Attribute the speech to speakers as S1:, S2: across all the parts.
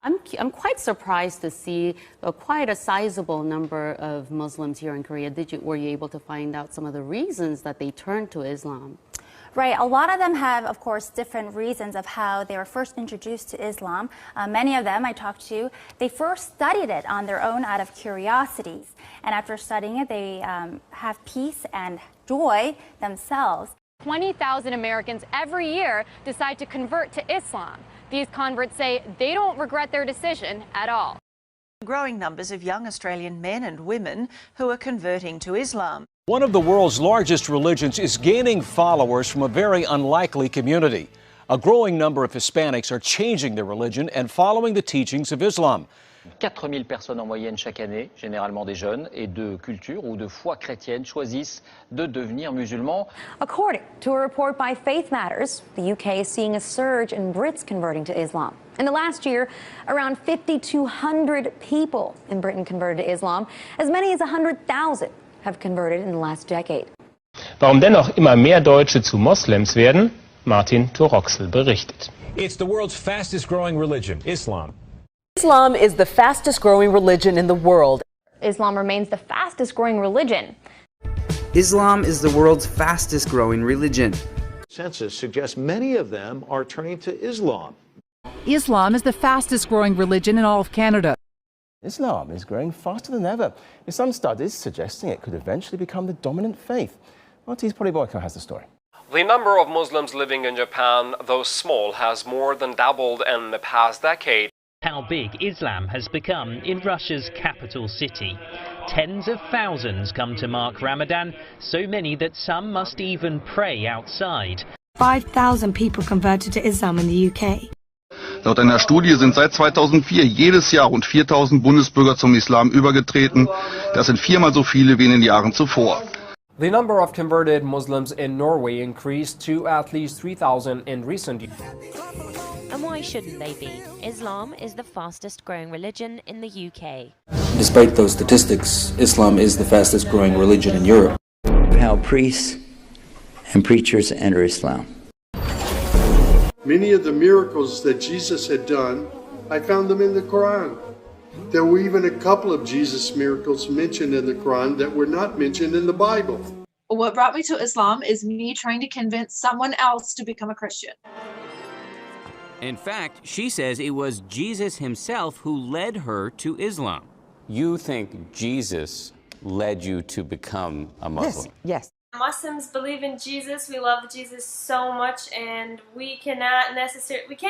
S1: I'm quite surprised to see quite a sizable number of Muslims here in Korea. Were you able to find out some of the reasons that they turned to Islam?
S2: Right. A lot of them have, of course, different reasons of how they were first introduced to Islam. Many of them I talked to, they first studied it on their own out of curiosities. And after studying it, they have peace and joy themselves.
S3: 20,000 Americans every year decide to convert to Islam. These converts say they don't regret their decision at all.
S4: Growing numbers of young Australian men and women who are converting to Islam.
S5: One of the world's largest religions is gaining followers from a very unlikely community. A growing number of Hispanics are changing their religion and following the teachings of Islam.
S6: 4000 personnes en moyenne chaque année, généralement des jeunes et de culture ou de foi chrétienne, choisissent de devenir musulmans.
S7: According to a report by Faith Matters, the UK is seeing a surge in Brits converting to Islam. In the last year, around 5,200 people in Britain converted to Islam. As many as 100,000 have converted in the last decade.
S8: Warum dennoch immer mehr Deutsche zu Moslems werden? Martin Toroxel berichtet.
S5: It's the world's fastest growing religion, Islam.
S9: Islam is the fastest growing religion in the world.
S3: Islam remains the fastest growing religion.
S10: Islam is the world's fastest growing religion.
S11: Census suggests many of them are turning to Islam.
S12: Islam is the fastest growing religion in all of Canada.
S13: Islam is growing faster than ever, with some studies suggesting it could eventually become the dominant faith. RT's Polly Boyko has the story.
S14: The number of Muslims living in Japan, though small, has more than doubled in the past decade.
S15: How big Islam has become in Russia's capital city. Tens of thousands come to mark Ramadan, so many that some must even pray outside.
S16: 5,000 people converted to Islam in the UK.
S17: Laut einer Studie sind seit 2004 jedes Jahr rund 4.000 Bundesbürger zum Islam übergetreten. Das sind viermal so viele wie in den Jahren zuvor.
S18: The number of converted Muslims in Norway increased to at least 3,000 in recent years.
S19: And why shouldn't they be? Islam is the fastest growing religion in the UK.
S20: Despite those statistics, Islam is the fastest growing religion in Europe.
S3: How priests and preachers enter Islam.
S2: Many of the miracles that Jesus had done, I found them in the Quran. There were even a couple of Jesus miracles mentioned in the Quran that were not mentioned in the Bible.
S4: What brought me to Islam is me trying to convince someone else to become a Christian.
S6: In fact, she says it was Jesus himself who led her to Islam.
S9: You think Jesus led you to become a Muslim?
S16: Yes.
S1: Muslims believe in Jesus. We love Jesus so much, and we can't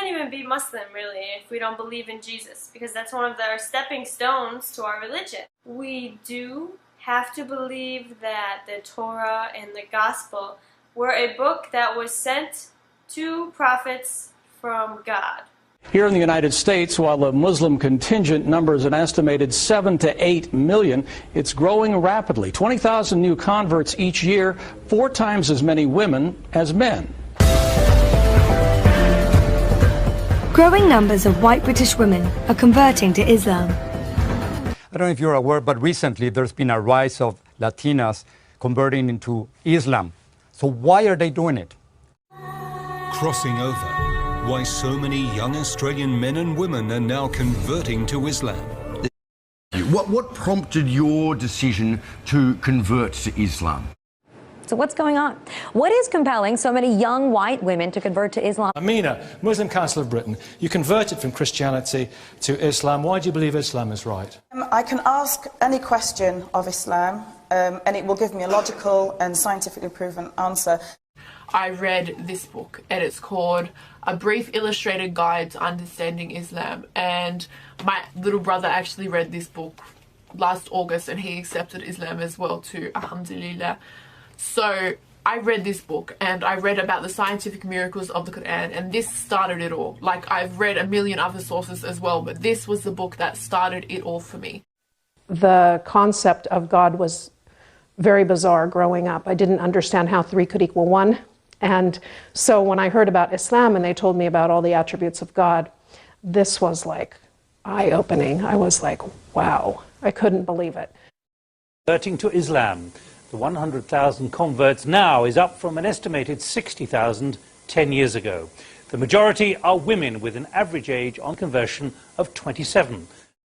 S1: even be Muslim really if we don't believe in Jesus, because that's one of our stepping stones to our religion. We do have to believe that the Torah and the Gospel were a book that was sent to prophets from God.
S5: Here in the United States, while the Muslim contingent numbers an estimated 7 to 8 million, it's growing rapidly. 20,000 new converts each year, 4 times as many women as men.
S16: Growing numbers of white British women are converting to Islam.
S7: I don't know if you're aware, but recently there's been a rise of Latinas converting into Islam. So why are they doing it?
S14: Crossing over. Why so many young Australian men and women are now converting to Islam.
S19: What prompted your decision to convert to Islam?
S7: So what's going on? What is compelling so many young white women to convert to Islam?
S5: Amina, Muslim Council of Britain, you converted from Christianity to Islam. Why do you believe Islam is right?
S10: I can ask any question of Islam and it will give me a logical and scientifically proven answer.
S4: I read this book and it's called A Brief Illustrated Guide to Understanding Islam, and my little brother actually read this book last August and he accepted Islam as well too, alhamdulillah. So I read this book and I read about the scientific miracles of the Quran, and this started it all. Like, I've read a million other sources as well, but this was the book that started it all for me.
S12: The concept of God was very bizarre growing up. I didn't understand how 3 could equal 1. And so when I heard about Islam and they told me about all the attributes of God, this was like eye-opening. I was like, wow, I couldn't believe it.
S5: Converting to Islam, the 100,000 converts now is up from an estimated 60,000 10 years ago. The majority are women with an average age on conversion of 27.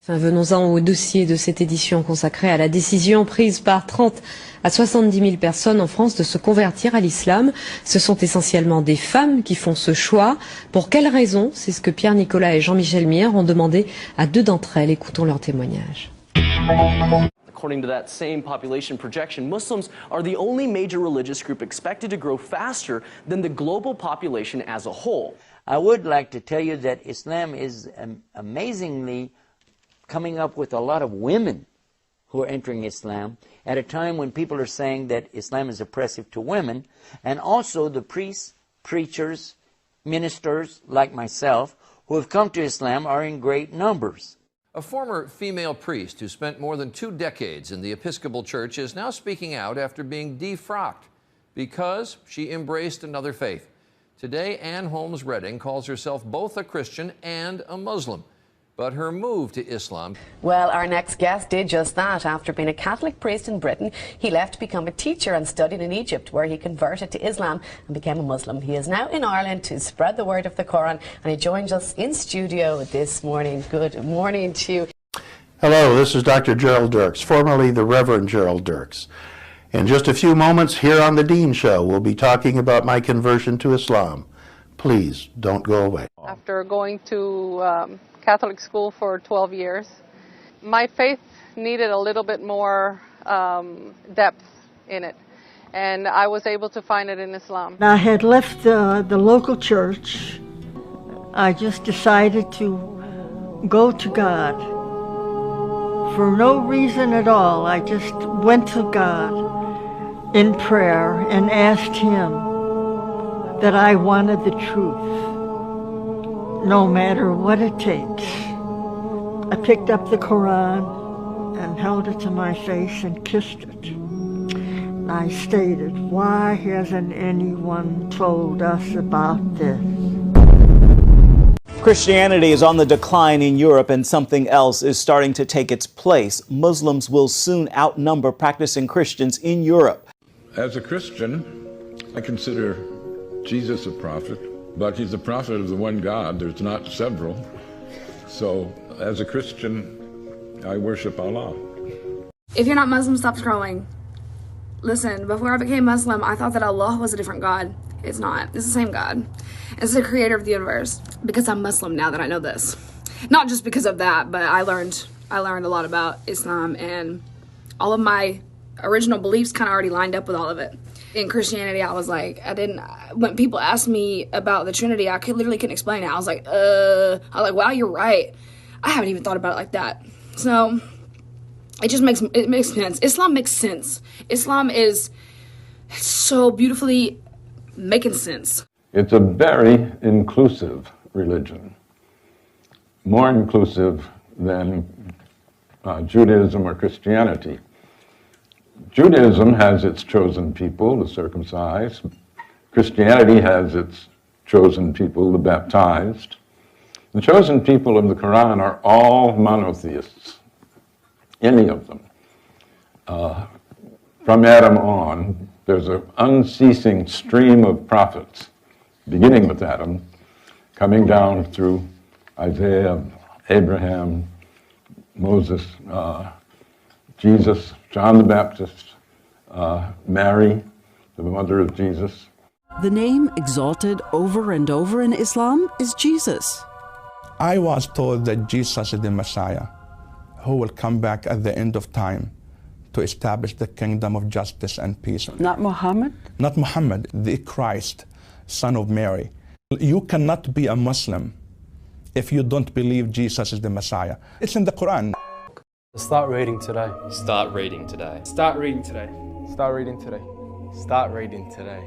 S21: Enfin, venons-en au dossier de cette édition consacrée à la décision prise par 30 à 70 000 personnes en France de se convertir à l'islam. Ce sont essentiellement des femmes qui font ce choix. Pour quelles raisons? C'est ce que Pierre Nicolas et Jean-Michel Mier ont demandé à 2 d'entre elles. Écoutons leur témoignage.
S22: According to that same population projection, Muslims are the only major religious group expected to grow faster than the global population as a whole.
S23: I would like to tell you that Islam is amazingly coming up with a lot of women who are entering Islam at a time when people are saying that Islam is oppressive to women, and also the priests, preachers, ministers like myself who have come to Islam are in great numbers.
S24: A former female priest who spent more than 2 decades in the Episcopal Church is now speaking out after being defrocked because she embraced another faith. Today, Ann Holmes Redding calls herself both a Christian and a Muslim. But her move to Islam...
S25: Well, our next guest did just that. After being a Catholic priest in Britain, he left to become a teacher and studied in Egypt, where he converted to Islam and became a Muslim. He is now in Ireland to spread the word of the Quran, and he joins us in studio this morning. Good morning to you.
S26: Hello, this is Dr. Gerald Dirks, formerly the Reverend Gerald Dirks. In just a few moments here on The Dean Show, we'll be talking about my conversion to Islam. Please don't go away.
S27: After going to Catholic school for 12 years, my faith needed a little bit more depth in it, and I was able to find it in Islam.
S28: I had left the local church. I just decided to go to God for no reason at all. I just went to God in prayer and asked Him that I wanted the truth, no matter what it takes. I picked up the Quran and held it to my face and kissed it. I stated, why hasn't anyone told us about this?
S29: Christianity is on the decline in Europe, and something else is starting to take its place. Muslims will soon outnumber practicing Christians in Europe.
S30: As a Christian, I consider Jesus a prophet, but he's a prophet of the one God. There's not several. So, as a Christian, I worship Allah.
S31: If you're not Muslim, stop scrolling. Listen, before I became Muslim, I thought that Allah was a different God. It's not. It's the same God. It's the creator of the universe. Because I'm Muslim now that I know this. Not just because of that, but I learned a lot about Islam, and all of my original beliefs kind of already lined up with all of it. In Christianity, I was like, when people asked me about the Trinity, I literally couldn't explain it. I was like, wow, you're right. I haven't even thought about it like that. So it makes sense. Islam makes sense. Islam is so beautifully making sense.
S30: It's a very inclusive religion, more inclusive than Judaism or Christianity. Judaism has its chosen people, the circumcised. Christianity has its chosen people, the baptized. The chosen people of the Quran are all monotheists, any of them. From Adam on, there's an unceasing stream of prophets, beginning with Adam, coming down through Isaiah, Abraham, Moses, Jesus, John the Baptist, Mary, the mother of Jesus.
S32: The name exalted over and over in Islam is Jesus.
S33: I was told that Jesus is the Messiah, who will come back at the end of time to establish the kingdom of justice and peace.
S32: Not Muhammad?
S33: Not Muhammad, the Christ, son of Mary. You cannot be a Muslim if you don't believe Jesus is the Messiah. It's in the Quran.
S34: Start reading today.
S35: Start reading today.
S34: Start reading today.
S35: Start reading today.
S34: Start reading today.